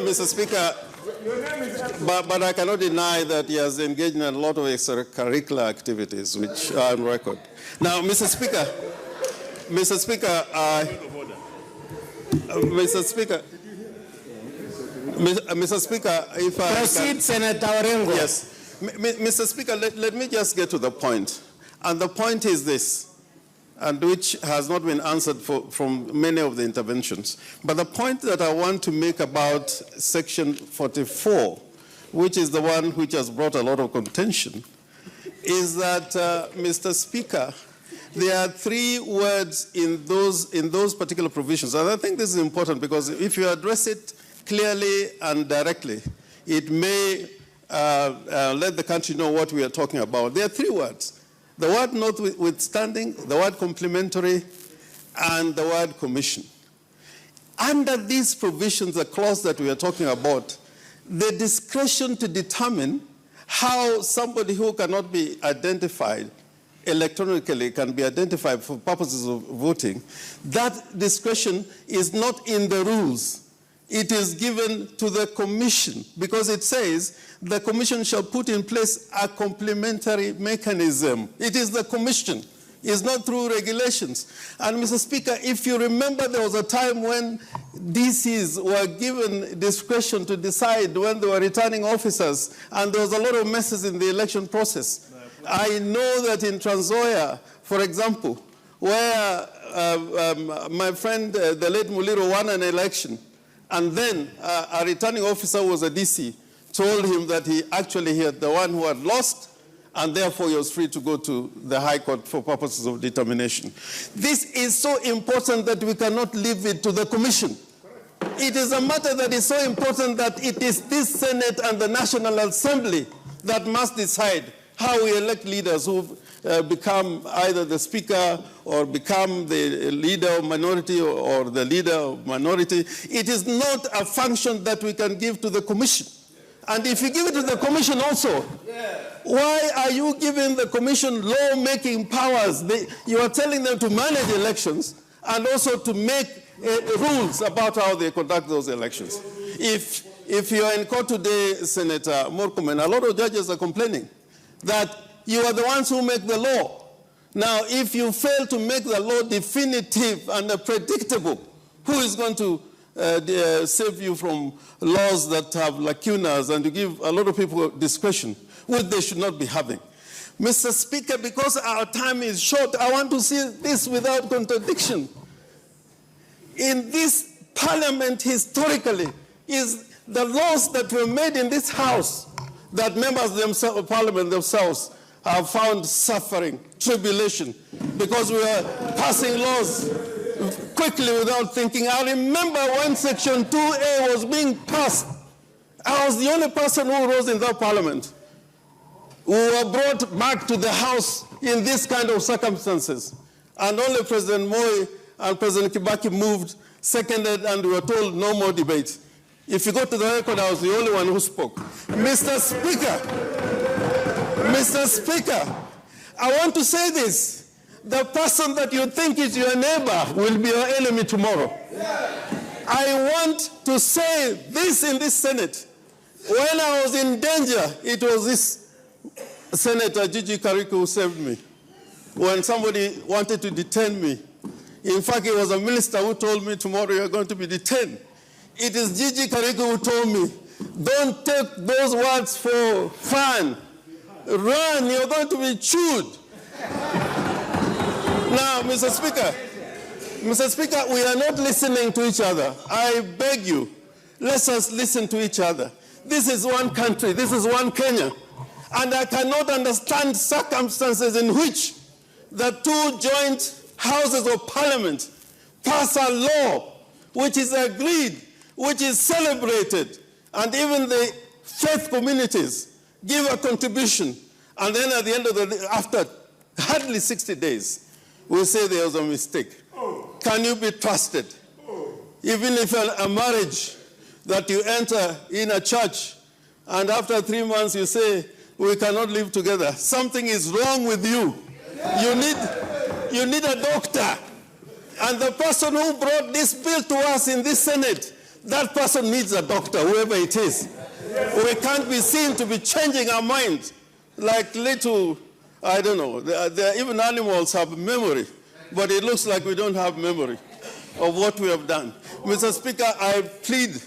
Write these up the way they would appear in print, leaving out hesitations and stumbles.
Mr. Speaker, but I cannot deny that he has engaged in a lot of extracurricular activities, which are on record. Now, Mr. Speaker, Mr. Speaker, if I proceed, Senator Orengo. Yes. Mr. Speaker, let me just get to the point. And the point is this, and which has not been answered from many of the interventions. But the point that I want to make about Section 44, which is the one which has brought a lot of contention, is that, Mr. Speaker, there are 3 words in those particular provisions. And I think this is important because if you address it clearly and directly, it may let the country know what we are talking about. There are 3 words. The word notwithstanding, the word complementary, and the word commission. Under these provisions, the clause that we are talking about, the discretion to determine how somebody who cannot be identified electronically can be identified for purposes of voting, that discretion is not in the rules. It is given to the commission because it says the commission shall put in place a complementary mechanism. It is the commission. It's not through regulations. And Mr. Speaker, if you remember, there was a time when DCs were given discretion to decide when they were returning officers, and there was a lot of messes in the election process. I know that in Trans Nzoia, for example, where my friend, the late Muliro, won an election, and then a returning officer was a DC, told him that he had the one who had lost, and therefore he was free to go to the High Court for purposes of determination. This is so important that we cannot leave it to the commission. It is a matter that is so important that it is this Senate and the National Assembly that must decide how we elect leaders who become either the speaker or become the leader of minority or the leader of minority. It is not a function that we can give to the commission. And if you give it to the commission also, why are you giving the commission law-making powers? You are telling them to manage elections and also to make rules about how they conduct those elections. If you are in court today, Senator Murkomen, a lot of judges are complaining that you are the ones who make the law. Now, if you fail to make the law definitive and predictable, who is going to save you from laws that have lacunas and to give a lot of people discretion, which they should not be having? Mr. Speaker, because our time is short, I want to see this without contradiction. In this parliament, historically, is the laws that were made in this house that members of parliament themselves have found suffering, tribulation, because we are passing laws quickly without thinking. I remember when Section 2A was being passed, I was the only person who rose in that parliament. We were brought back to the house in this kind of circumstances. And only President Moi and President Kibaki moved, seconded, and we were told no more debate. If you go to the record, I was the only one who spoke. Mr. Speaker, I want to say this. The person that you think is your neighbor will be your enemy tomorrow. I want to say this in this Senate. When I was in danger, it was this Senator Gigi Kariku who saved me. When somebody wanted to detain me. In fact, it was a minister who told me, tomorrow you're going to be detained. It is Gigi Kariku who told me, don't take those words for fun. Run, you're going to be chewed. Now, Mr. Speaker, we are not listening to each other. I beg you, let us listen to each other. This is one country, this is one Kenya. And I cannot understand circumstances in which the 2 joint houses of parliament pass a law which is agreed, which is celebrated, and even the faith communities give a contribution, and then at the end of the day, after hardly 60 days, we say there was a mistake. Can you be trusted? Even if a marriage that you enter in a church, and after 3 months you say, we cannot live together, something is wrong with you. You need a doctor. And the person who brought this bill to us in this Senate that person needs a doctor, whoever it is. We can't be seen to be changing our minds like little, I don't know, even animals have memory, but it looks like we don't have memory of what we have done. Mr. Speaker, I plead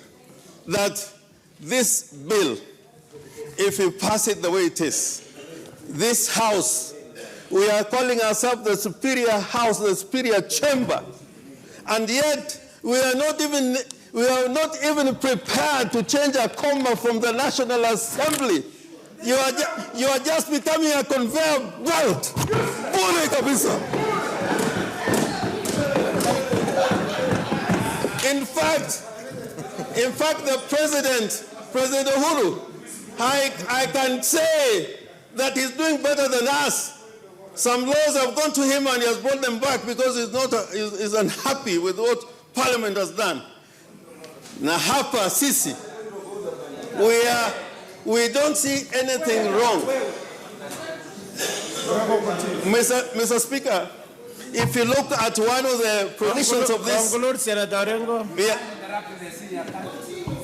that this bill, if you pass it the way it is, this House, we are calling ourselves the superior house, the superior chamber, and yet we are not even prepared to change a comma from the National Assembly. You are just becoming a conveyor belt. Bure kabisa. In fact, the President Uhuru, I can say that he's doing better than us. Some laws have gone to him and he has brought them back because he's unhappy with what Parliament has done. Na hapa sisi, we don't see anything wrong. Mr. Speaker, if you look at one of the provisions of this,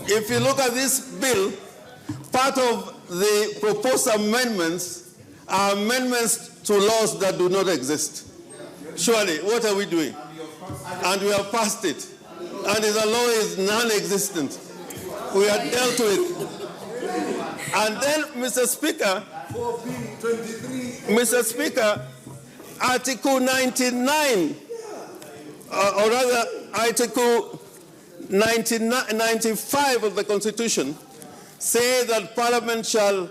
if you look at this bill, part of the proposed amendments are amendments to laws that do not exist. Surely, what are we doing? And we have passed it. And the law is non-existent. We are dealt with. And then, Mr. Speaker, Article 99, or rather Article 95 of the Constitution, say that Parliament shall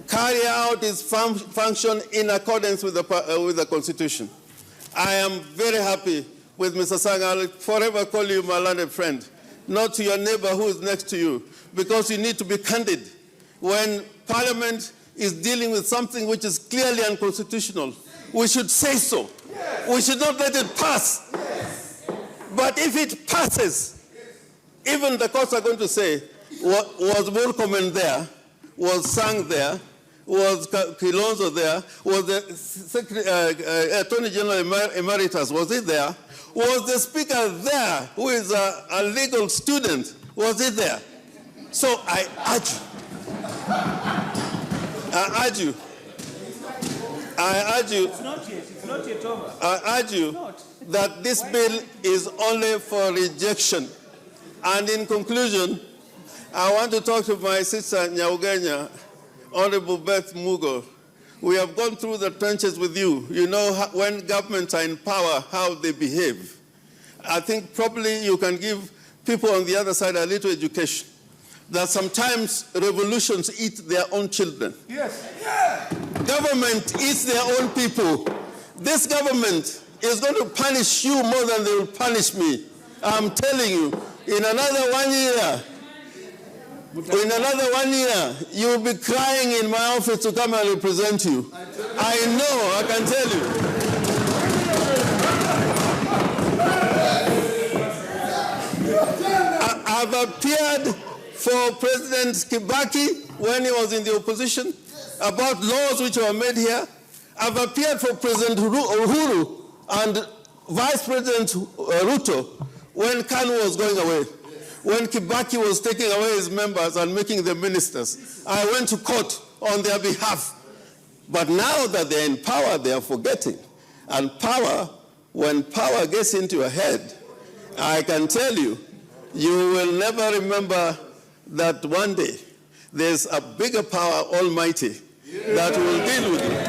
carry out its function in accordance with the Constitution. I am very happy with Mr. Sang. I'll forever call you my learned friend, not to your neighbor who is next to you, because you need to be candid. When Parliament is dealing with something which is clearly unconstitutional, we should say so. Yes. We should not let it pass. Yes. But if it passes, even the courts are going to say, was Wolcomen there? Was Sang there? Was Kilonzo there? Was the Attorney General Emeritus, was he there? Was the Speaker there, who is a legal student? Was he there? So I urge you that this bill is only for rejection. And in conclusion, I want to talk to my sister Nyaugenya, Honorable Beth Mugo. We have gone through the trenches with you. You know when governments are in power, how they behave. I think probably you can give people on the other side a little education. That sometimes revolutions eat their own children. Yes. Yeah. Government eats their own people. This government is going to punish you more than they will punish me. I'm telling you, in another 1 year, you will be crying in my office to come and represent you. I know, I can tell you. I've appeared for President Kibaki when he was in the opposition about laws which were made here. I've appeared for President Uhuru and Vice President Ruto when Kanu was going away. When Kibaki was taking away his members and making them ministers, I went to court on their behalf. But now that they're in power, they are forgetting. And power, when power gets into your head, I can tell you, you will never remember that one day there's a bigger power, almighty, that will deal with you.